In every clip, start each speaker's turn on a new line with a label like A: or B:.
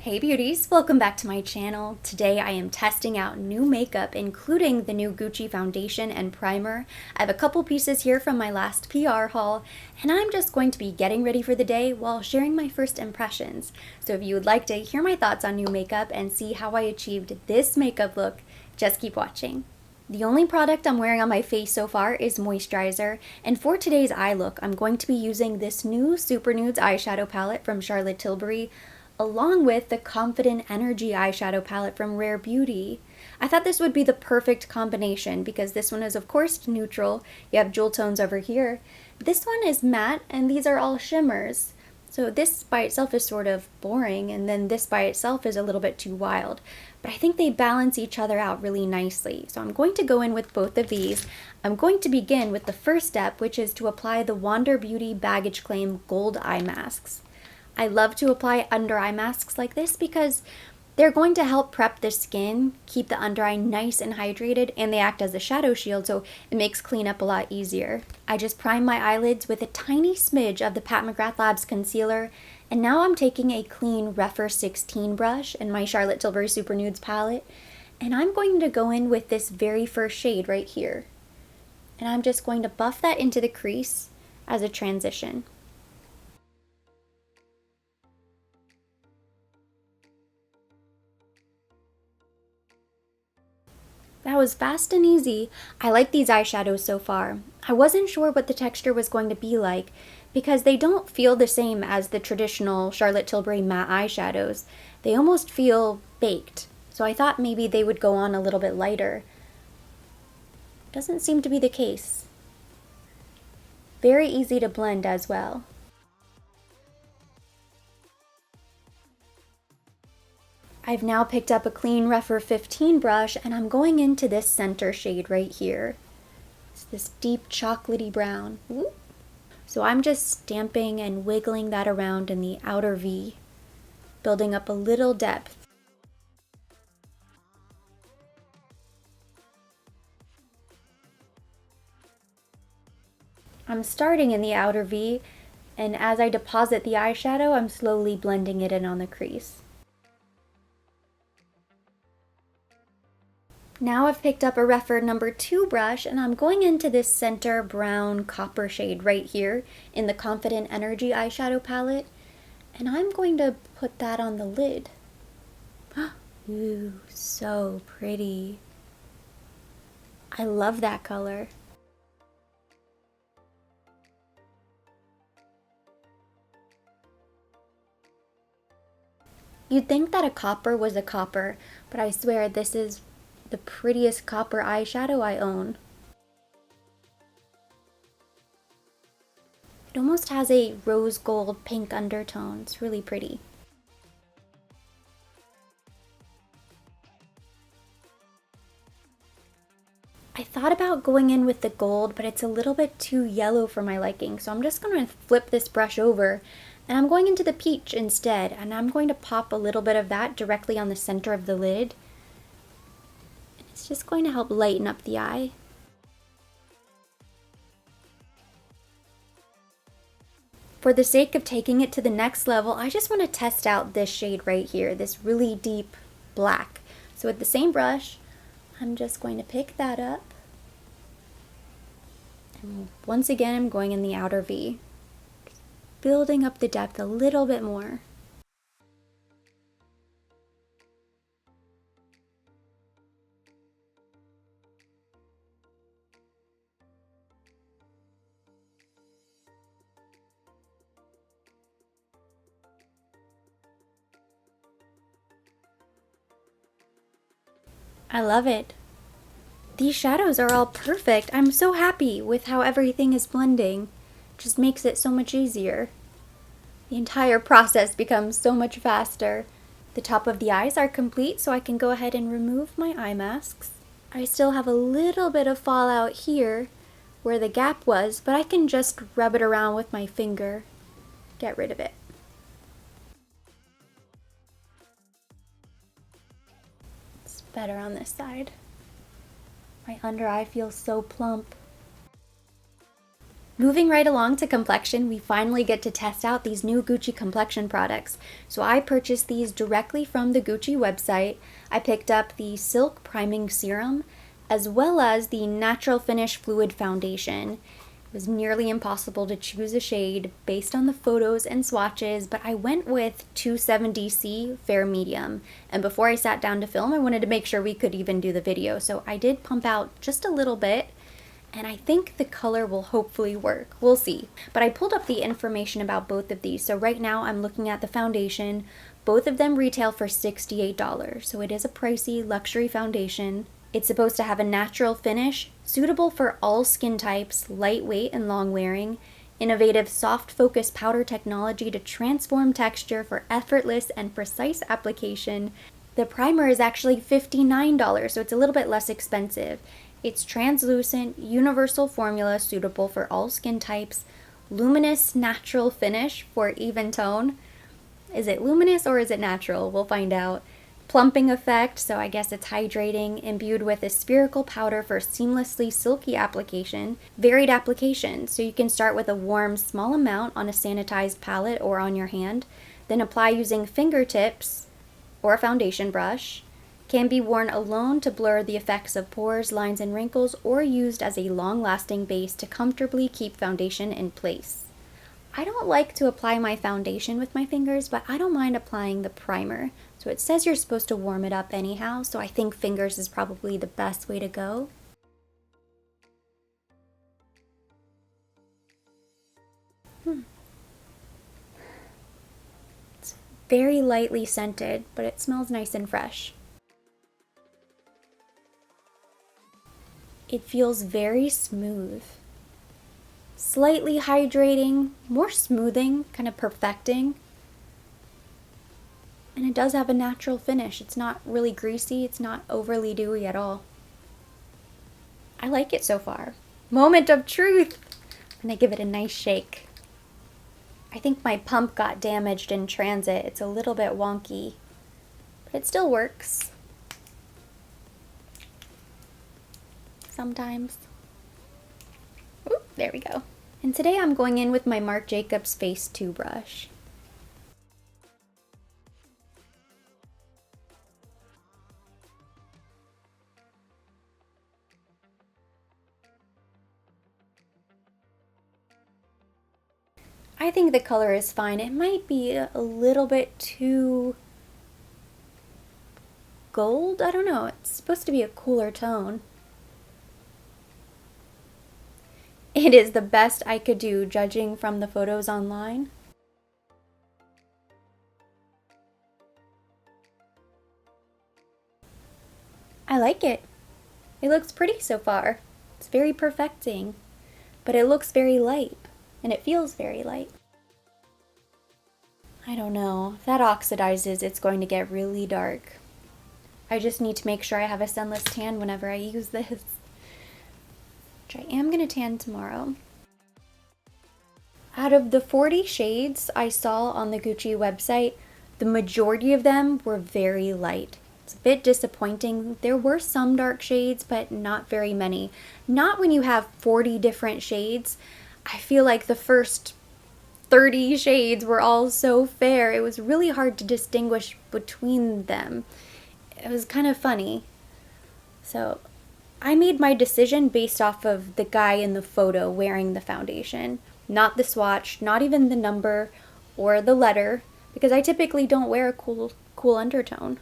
A: Hey beauties, welcome back to my channel. Today I am testing out new makeup, including the new Gucci foundation and primer. I have a couple pieces here from my last PR haul, and I'm just going to be getting ready for the day while sharing my first impressions. So if you would like to hear my thoughts on new makeup and see how I achieved this makeup look, just keep watching. The only product I'm wearing on my face so far is moisturizer, and for today's eye look, I'm going to be using this new Super Nudes eyeshadow palette from Charlotte Tilbury, along with the Confident Energy eyeshadow palette from Rare Beauty. I thought this would be the perfect combination because this one is of course neutral. You have jewel tones over here. This one is matte and these are all shimmers. So this by itself is sort of boring, and then this by itself is a little bit too wild. But I think they balance each other out really nicely. So I'm going to go in with both of these. I'm going to begin with the first step, which is to apply the Wander Beauty Baggage Claim Gold Eye Masks. I love to apply under eye masks like this because they're going to help prep the skin, keep the under eye nice and hydrated, and they act as a shadow shield, so it makes cleanup a lot easier. I just prime my eyelids with a tiny smidge of the Pat McGrath Labs concealer, and now I'm taking a clean Rephr 16 brush in my Charlotte Tilbury Super Nudes palette, and I'm going to go in with this very first shade right here. And I'm just going to buff that into the crease as a transition. That was fast and easy. I like these eyeshadows so far. I wasn't sure what the texture was going to be like because they don't feel the same as the traditional Charlotte Tilbury matte eyeshadows. They almost feel baked, so I thought maybe they would go on a little bit lighter. Doesn't seem to be the case. Very easy to blend as well. I've now picked up a clean Rephr 15 brush and I'm going into this center shade right here. It's this deep chocolatey brown. Ooh. So I'm just stamping and wiggling that around in the outer V, building up a little depth. I'm starting in the outer V, and as I deposit the eyeshadow, I'm slowly blending it in on the crease. Now I've picked up a Rephr number 2 brush and I'm going into this center brown copper shade right here in the Confident Energy eyeshadow palette, and I'm going to put that on the lid. Ooh, so pretty. I love that color. You'd think that a copper was a copper, but I swear this is the prettiest copper eyeshadow I own. It almost has a rose gold pink undertone. It's really pretty. I thought about going in with the gold, but it's a little bit too yellow for my liking, so I'm just going to flip this brush over and I'm going into the peach instead, and I'm going to pop a little bit of that directly on the center of the lid. It's just going to help lighten up the eye. For the sake of taking it to the next level, I just want to test out this shade right here, this really deep black. So with the same brush, I'm just going to pick that up. And once again, I'm going in the outer V, building up the depth a little bit more. I love it. These shadows are all perfect. I'm so happy with how everything is blending. It just makes it so much easier. The entire process becomes so much faster. The top of the eyes are complete, so I can go ahead and remove my eye masks. I still have a little bit of fallout here where the gap was, but I can just rub it around with my finger, get rid of it. Better on this side. My under eye feels so plump. Moving right along to Complexion, we finally get to test out these new Gucci Complexion products. So I purchased these directly from the Gucci website. I picked up the Silk Priming Serum as well as the Natural Finish Fluid Foundation. It was nearly impossible to choose a shade based on the photos and swatches, but I went with 270C Fair Medium. And before I sat down to film, I wanted to make sure we could even do the video. So I did pump out just a little bit, and I think the color will hopefully work. We'll see. But I pulled up the information about both of these. So right now I'm looking at the foundation. Both of them retail for $68. So it is a pricey luxury foundation. It's supposed to have a natural finish, suitable for all skin types, lightweight and long wearing, innovative soft focus powder technology to transform texture for effortless and precise application. The primer is actually $59, so it's a little bit less expensive. It's translucent, universal formula suitable for all skin types, luminous natural finish for even tone. Is it luminous or is it natural? We'll find out. Plumping effect, so I guess it's hydrating, imbued with a spherical powder for seamlessly silky application. Varied application, so you can start with a warm small amount on a sanitized palette or on your hand, then apply using fingertips or a foundation brush. Can be worn alone to blur the effects of pores, lines, and wrinkles, or used as a long-lasting base to comfortably keep foundation in place. I don't like to apply my foundation with my fingers, but I don't mind applying the primer. So it says you're supposed to warm it up anyhow, so I think fingers is probably the best way to go. It's very lightly scented, but it smells nice and fresh. It feels very smooth. Slightly hydrating, more smoothing, kind of perfecting. And it does have a natural finish. It's not really greasy, it's not overly dewy at all. I like it so far. Moment of truth! I'm gonna give it a nice shake. I think my pump got damaged in transit. It's a little bit wonky, but it still works. Sometimes. Ooh, there we go. And today I'm going in with my Marc Jacobs Face 2 brush. I think the color is fine. It might be a little bit too gold. I don't know. It's supposed to be a cooler tone. It is the best I could do judging from the photos online. I like it. It looks pretty so far. It's very perfecting, but it looks very light and it feels very light. I don't know. If that oxidizes, it's going to get really dark. I just need to make sure I have a sunless tan whenever I use this, which I am going to tan tomorrow. Out of the 40 shades I saw on the Gucci website, the majority of them were very light. It's a bit disappointing. There were some dark shades, but not very many. Not when you have 40 different shades. I feel like the first 30 shades were all so fair. It was really hard to distinguish between them. It was kind of funny. So I made my decision based off of the guy in the photo wearing the foundation. Not the swatch, not even the number or the letter, because I typically don't wear a cool undertone.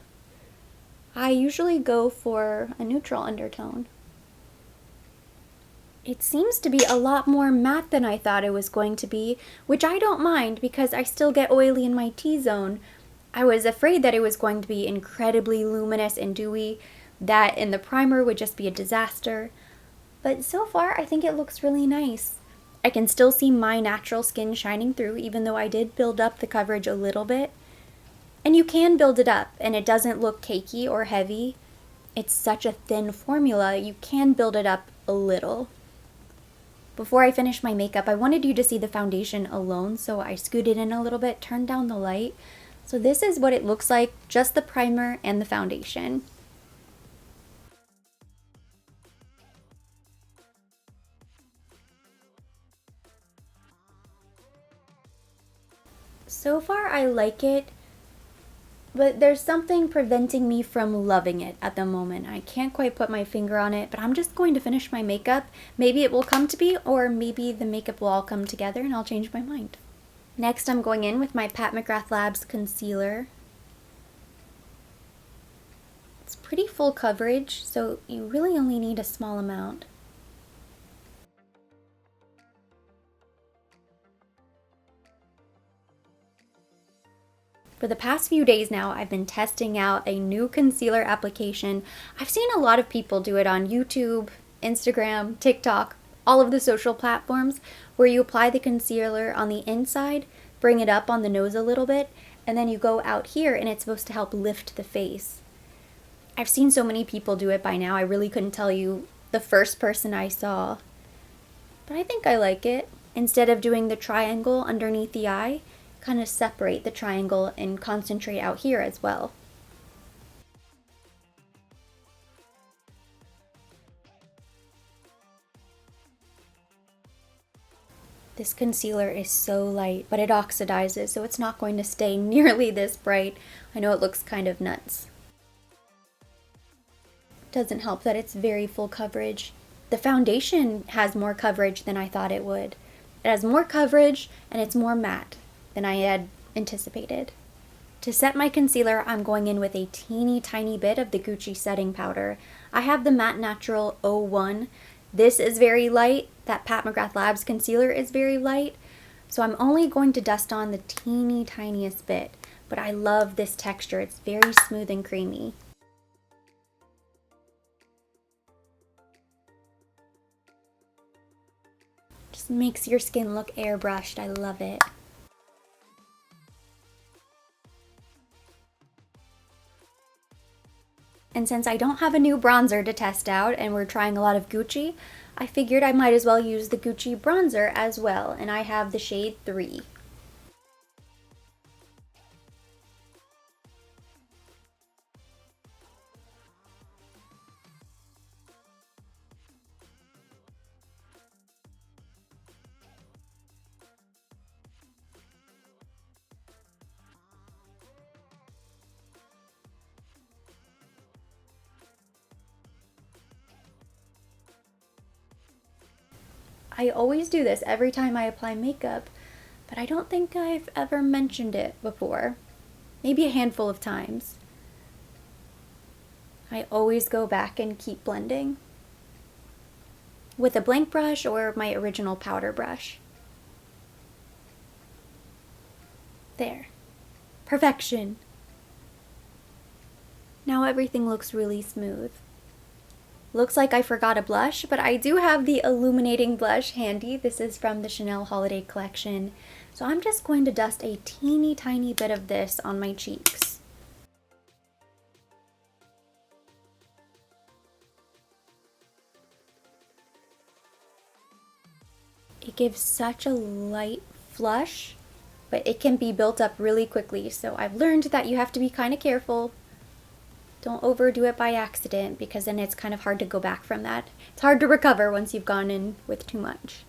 A: I usually go for a neutral undertone. It seems to be a lot more matte than I thought it was going to be, which I don't mind because I still get oily in my T-zone. I was afraid that it was going to be incredibly luminous and dewy, that in the primer would just be a disaster. But so far, I think it looks really nice. I can still see my natural skin shining through, even though I did build up the coverage a little bit. And you can build it up, and it doesn't look cakey or heavy. It's such a thin formula, you can build it up a little. Before I finish my makeup, I wanted you to see the foundation alone, so I scooted in a little bit, turned down the light. So this is what it looks like, just the primer and the foundation. So far I like it, but there's something preventing me from loving it at the moment. I can't quite put my finger on it, but I'm just going to finish my makeup. Maybe it will come to be, or maybe the makeup will all come together and I'll change my mind. Next, I'm going in with my Pat McGrath Labs concealer. It's pretty full coverage, so you really only need a small amount. For the past few days now, I've been testing out a new concealer application. I've seen a lot of people do it on YouTube, Instagram, TikTok, all of the social platforms, where you apply the concealer on the inside, bring it up on the nose a little bit, and then you go out here and it's supposed to help lift the face. I've seen so many people do it by now, I really couldn't tell you the first person I saw. But I think I like it. Instead of doing the triangle underneath the eye, kind of separate the triangle and concentrate out here as well. This concealer is so light, but it oxidizes, so it's not going to stay nearly this bright. I know it looks kind of nuts. Doesn't help that it's very full coverage. The foundation has more coverage than I thought it would. It has more coverage and it's more matte than I had anticipated. To set my concealer, I'm going in with a teeny tiny bit of the Gucci setting powder. I have the Matte Natural 01. This is very light. That Pat McGrath Labs concealer is very light. So I'm only going to dust on the teeny tiniest bit. But I love this texture. It's very smooth and creamy. Just makes your skin look airbrushed. I love it. And since I don't have a new bronzer to test out and we're trying a lot of Gucci, I figured I might as well use the Gucci bronzer as well, and I have the shade 3. I always do this every time I apply makeup, but I don't think I've ever mentioned it before. Maybe a handful of times. I always go back and keep blending with a blank brush or my original powder brush. There. Perfection. Now everything looks really smooth. Looks like I forgot a blush, but I do have the Illuminating Blush handy. This is from the Chanel Holiday Collection. So I'm just going to dust a teeny tiny bit of this on my cheeks. It gives such a light flush, but it can be built up really quickly. So I've learned that you have to be kind of careful. Don't overdo it by accident, because then it's kind of hard to go back from that. It's hard to recover once you've gone in with too much.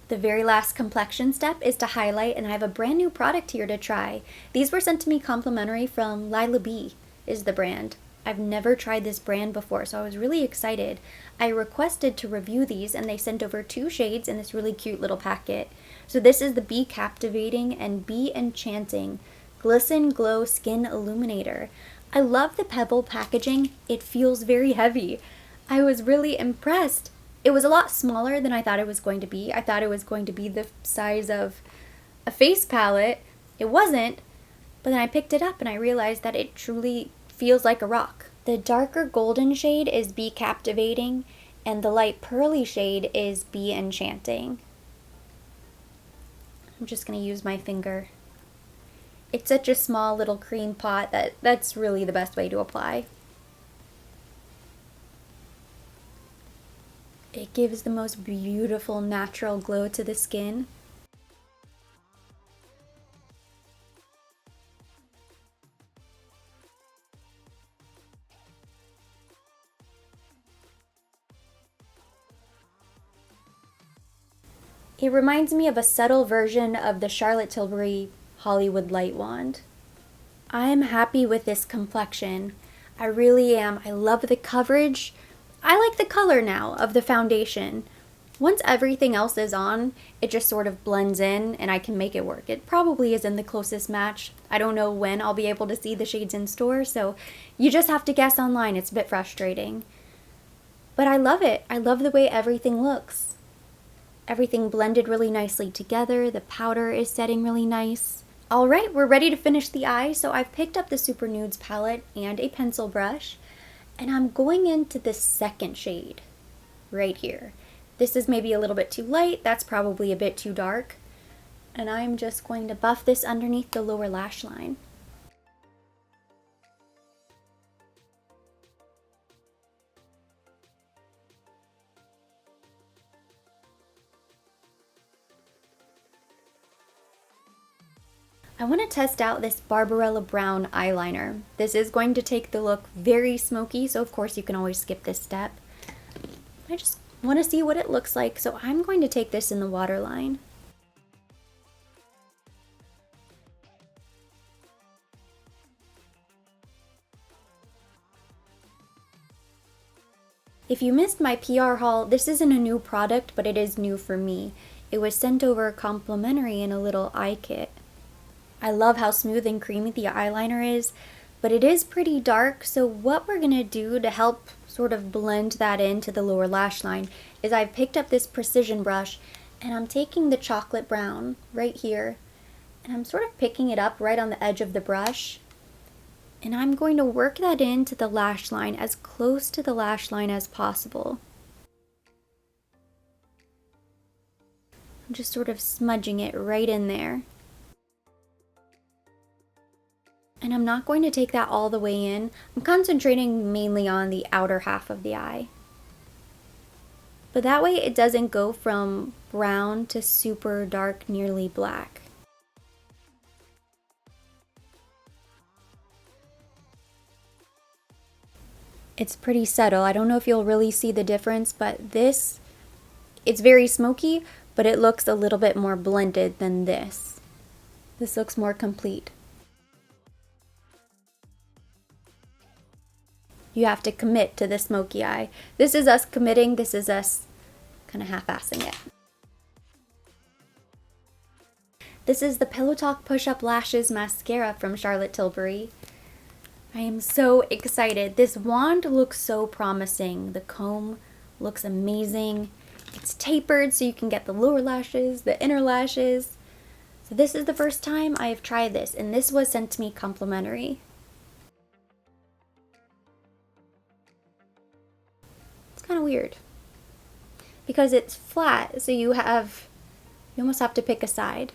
A: The very last complexion step is to highlight, and I have a brand new product here to try. These were sent to me complimentary from Lila B is the brand. I've never tried this brand before, so I was really excited. I requested to review these, and they sent over 2 shades in this really cute little packet. So this is the Be Captivating and Be Enchanting Glisten Glow Skin Illuminator. I love the pebble packaging. It feels very heavy. I was really impressed. It was a lot smaller than I thought it was going to be. I thought it was going to be the size of a face palette. It wasn't, but then I picked it up and I realized that it truly feels like a rock. The darker golden shade is Be Captivating, and the light pearly shade is Be Enchanting. I'm just going to use my finger. It's such a small little cream pot that's really the best way to apply. It gives the most beautiful natural glow to the skin. It reminds me of a subtle version of the Charlotte Tilbury Hollywood Light Wand. I'm happy with this complexion. I really am. I love the coverage. I like the color now of the foundation. Once everything else is on, it just sort of blends in and I can make it work. It probably isn't the closest match. I don't know when I'll be able to see the shades in store, so you just have to guess online. It's a bit frustrating. But I love it. I love the way everything looks. Everything blended really nicely together. The powder is setting really nice. All right, we're ready to finish the eye. So I've picked up the Super Nudes palette and a pencil brush, and I'm going into the second shade right here. This is maybe a little bit too light. That's probably a bit too dark. And I'm just going to buff this underneath the lower lash line. I want to test out this Barbarella brown eyeliner. This is going to take the look very smoky, so of course you can always skip this step. I just want to see what it looks like, so I'm going to take this in the waterline. If you missed my PR haul, this isn't a new product, but it is new for me. It was sent over complimentary in a little eye kit. I love how smooth and creamy the eyeliner is, but it is pretty dark, so what we're going to do to help sort of blend that into the lower lash line is I've picked up this precision brush and I'm taking the chocolate brown right here and I'm sort of picking it up right on the edge of the brush, and I'm going to work that into the lash line as close to the lash line as possible. I'm just sort of smudging it right in there. And I'm not going to take that all the way in. I'm concentrating mainly on the outer half of the eye. But that way it doesn't go from brown to super dark, nearly black. It's pretty subtle. I don't know if you'll really see the difference, but this, it's very smoky, but it looks a little bit more blended than this. This looks more complete. You have to commit to the smoky eye. This is us committing, this is us kind of half-assing it. This is the Pillow Talk Push-Up Lashes Mascara from Charlotte Tilbury. I am so excited. This wand looks so promising. The comb looks amazing. It's tapered so you can get the lower lashes, the inner lashes. So this is the first time I have tried this, and this was sent to me complimentary. Kind of weird because it's flat, so you almost have to pick a side.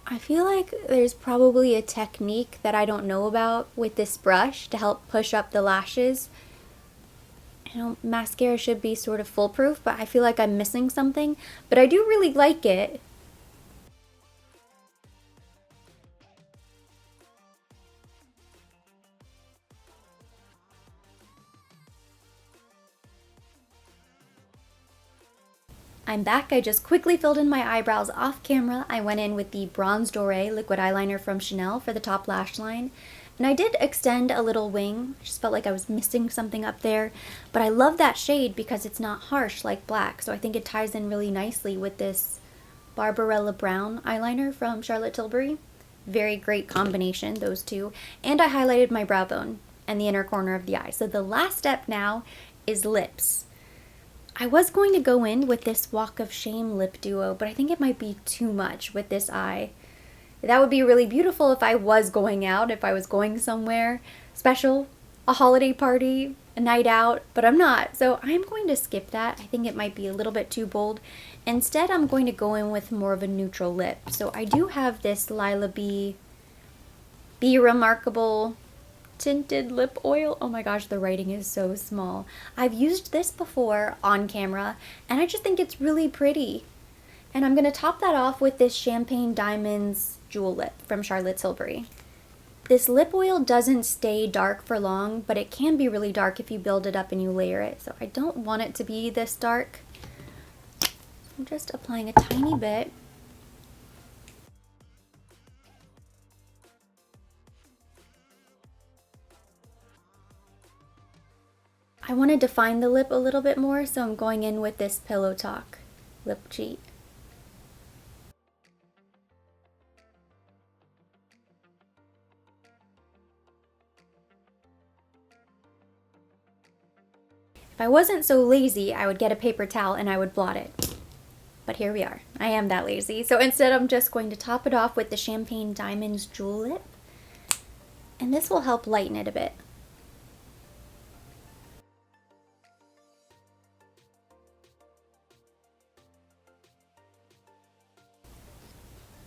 A: I feel like there's probably a technique that I don't know about with this brush to help push up the lashes. You know, mascara should be sort of foolproof, but I feel like I'm missing something. But I do really like it. I'm back. I just quickly filled in my eyebrows off camera. I went in with the Bronze Doré liquid eyeliner from Chanel for the top lash line. And I did extend a little wing. I just felt like I was missing something up there. But I love that shade because it's not harsh like black. So I think it ties in really nicely with this Barbarella brown eyeliner from Charlotte Tilbury. Very great combination, those two. And I highlighted my brow bone and the inner corner of the eye. So the last step now is lips. I was going to go in with this Walk of Shame lip duo, but I think it might be too much with this eye. That would be really beautiful if I was going out, if I was going somewhere special, a holiday party, a night out, but I'm not. So I'm going to skip that. I think it might be a little bit too bold. Instead, I'm going to go in with more of a neutral lip. So I do have this Lila B Remarkable Tinted Lip Oil. Oh my gosh, the writing is so small. I've used this before on camera, and I just think it's really pretty. And I'm going to top that off with this Champagne Diamonds Jewel Lip from Charlotte Tilbury. This lip oil doesn't stay dark for long, but it can be really dark if you build it up and you layer it. So I don't want it to be this dark. I'm just applying a tiny bit. I want to define the lip a little bit more, so I'm going in with this Pillow Talk lip cheat. If I wasn't so lazy, I would get a paper towel and I would blot it. But here we are. I am that lazy. So instead, I'm just going to top it off with the Champagne Diamonds Jewel Lip. And this will help lighten it a bit.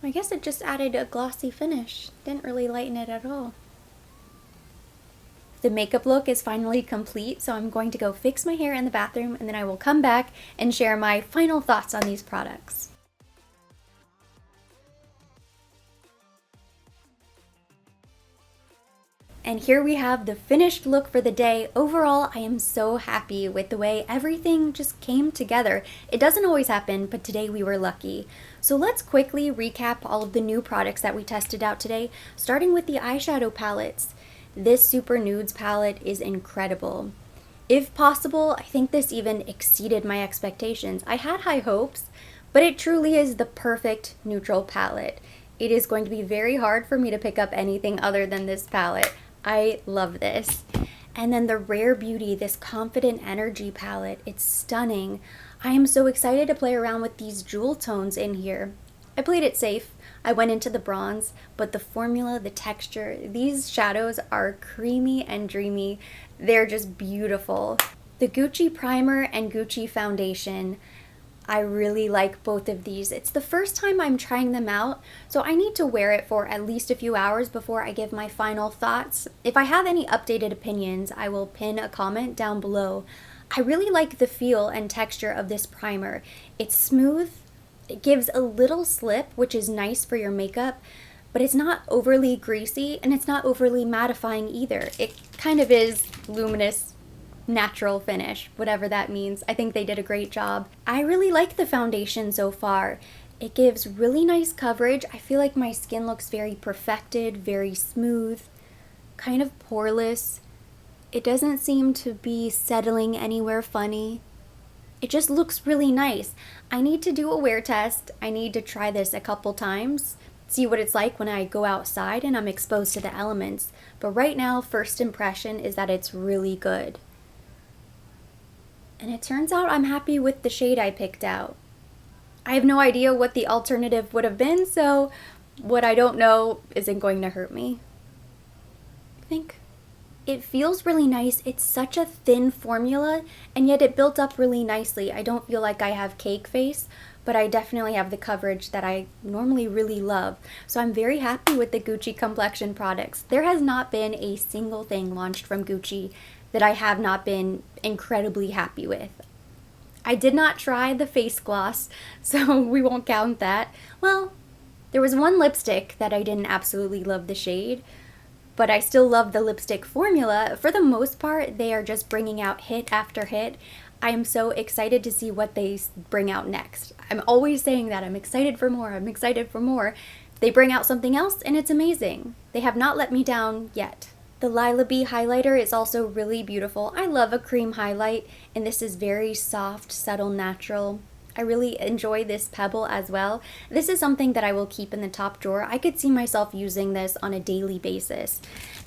A: I guess it just added a glossy finish. Didn't really lighten it at all. The makeup look is finally complete, so I'm going to go fix my hair in the bathroom and then I will come back and share my final thoughts on these products. And here we have the finished look for the day. Overall, I am so happy with the way everything just came together. It doesn't always happen, but today we were lucky. So let's quickly recap all of the new products that we tested out today, starting with the eyeshadow palettes. This Super Nudes palette is incredible. If possible, I think this even exceeded my expectations. I had high hopes, but it truly is the perfect neutral palette. It is going to be very hard for me to pick up anything other than this palette. I love this. And then the Rare Beauty, this Confident Energy palette, it's stunning. I am so excited to play around with these jewel tones in here. I played it safe. I went into the bronze, but the formula, the texture, these shadows are creamy and dreamy. They're just beautiful. The Gucci primer and Gucci foundation, I really like both of these. It's the first time I'm trying them out, so I need to wear it for at least a few hours before I give my final thoughts. If I have any updated opinions, I will pin a comment down below. I really like the feel and texture of this primer. It's smooth, it gives a little slip, which is nice for your makeup, but it's not overly greasy and it's not overly mattifying either. It kind of is luminous, natural finish, whatever that means. I think they did a great job. I really like the foundation so far. It gives really nice coverage. I feel like my skin looks very perfected, very smooth, kind of poreless. It doesn't seem to be settling anywhere funny. It just looks really nice. I need to do a wear test. I need to try this a couple times, see what it's like when I go outside and I'm exposed to the elements. But right now, first impression is that it's really good. And it turns out I'm happy with the shade I picked out. I have no idea what the alternative would have been, so what I don't know isn't going to hurt me. I think it feels really nice. It's such a thin formula, and yet it built up really nicely. I don't feel like I have cake face, but I definitely have the coverage that I normally really love. So I'm very happy with the Gucci Complexion products. There has not been a single thing launched from Gucci that I have not been incredibly happy with. I did not try the face gloss, so we won't count that. Well, there was one lipstick that I didn't absolutely love the shade, but I still love the lipstick formula. For the most part, they are just bringing out hit after hit. I am so excited to see what they bring out next. I'm always saying that. I'm excited for more. I'm excited for more. They bring out something else and it's amazing. They have not let me down yet. The Lila B Highlighter is also really beautiful. I love a cream highlight, and this is very soft, subtle, natural. I really enjoy this pebble as well. This is something that I will keep in the top drawer. I could see myself using this on a daily basis.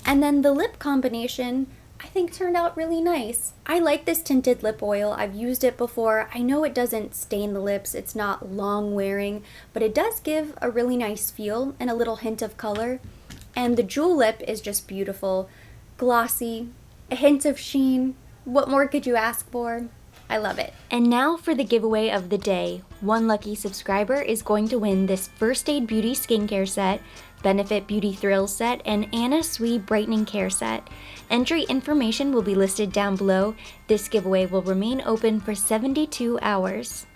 A: And then the lip combination, I think turned out really nice. I like this Tinted Lip Oil. I've used it before. I know it doesn't stain the lips. It's not long wearing, but it does give a really nice feel and a little hint of color. And the Jewel Lip is just beautiful, glossy, a hint of sheen. What more could you ask for? I love it. And now for the giveaway of the day. One lucky subscriber is going to win this First Aid Beauty skincare set, Benefit Beauty Thrills set, and Anna Sui brightening care set. Entry information will be listed down below. This giveaway will remain open for 72 hours.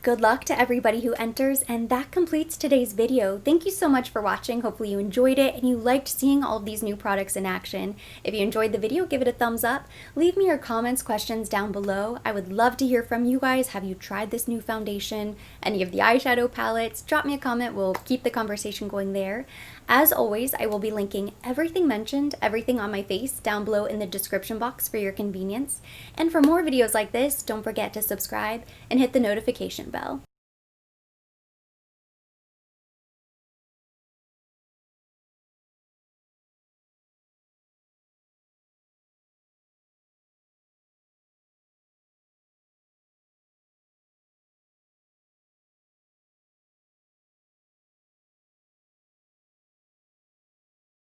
A: Good luck to everybody who enters, and that completes today's video. Thank you so much for watching. Hopefully you enjoyed it and you liked seeing all of these new products in action. If you enjoyed the video, give it a thumbs up. Leave me your comments, questions down below. I would love to hear from you guys. Have you tried this new foundation? Any of the eyeshadow palettes? Drop me a comment. We'll keep the conversation going there. As always, I will be linking everything mentioned, everything on my face, down below in the description box for your convenience. And for more videos like this, don't forget to subscribe and hit the notification bell.